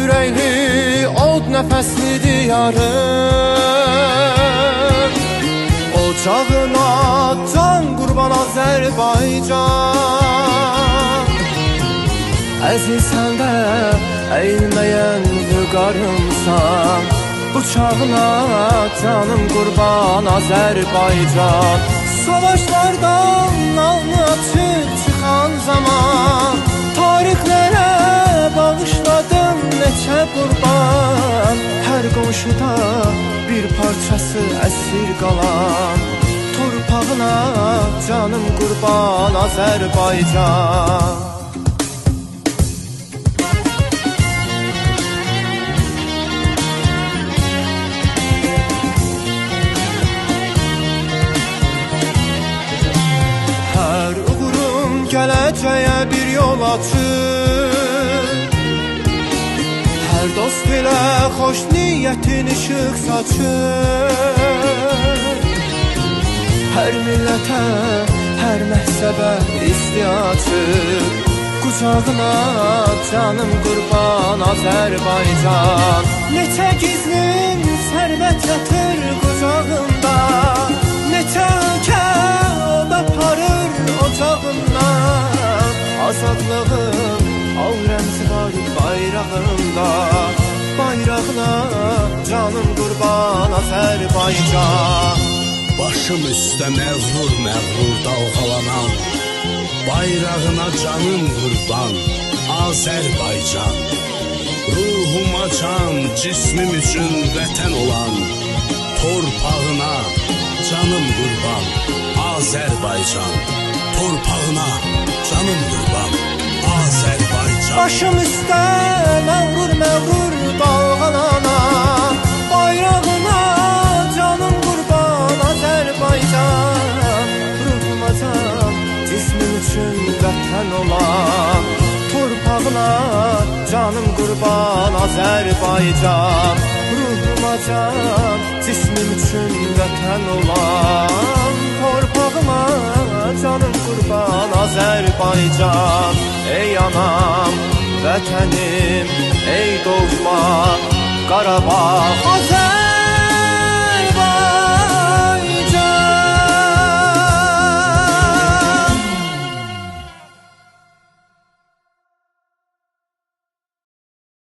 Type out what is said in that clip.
ürəkli, od nəfəsli diyarım. Ocağına can qurban Azərbaycan. Əzizsən də əylməyən vüqarımsan, bıçağına canım qurban Azərbaycan. Savaşlardan alnı açıb çıxan zaman, tarixlərə bağışladım neçə qurban. Hər qonşuda bir parçası əsir qalan, torpağına canım qurban Azərbaycan. Hər uğurum gələcəyə bir yol açır, hər dost ilə xoş niyyətin işıq saçır. Hər millətə, hər məhzəbə isti açır, qucağına canım qurban Azərbaycan. Neçə gizlin sərvət yatır qucağında, neçə ölkə od aparır ocağından. Azadlığın al rəmzi var bayrağında, bayrağına canım qurban Azərbaycan. Başım üstə məğrur məğrur dalğalanan, bayrağına canım qurban Azərbaycan. Ruhuma can, cismim üçün vətən olan, torpağına canım qurban Azərbaycan. Torpağına canım qurban Azərbaycan. Başım üstə məğrur məğrur dalğalanan, bayrağına canım qurban Azərbaycan. Ruhuma can, cismim üçün vətən olan, torpağına canım qurban Azərbaycan. Ruhuma can, cismim üçün vətən olan, torpağıma canım qurban Azərbaycan. Ey anam, vətənim, ey doğma Qarabağ Azərbaycan.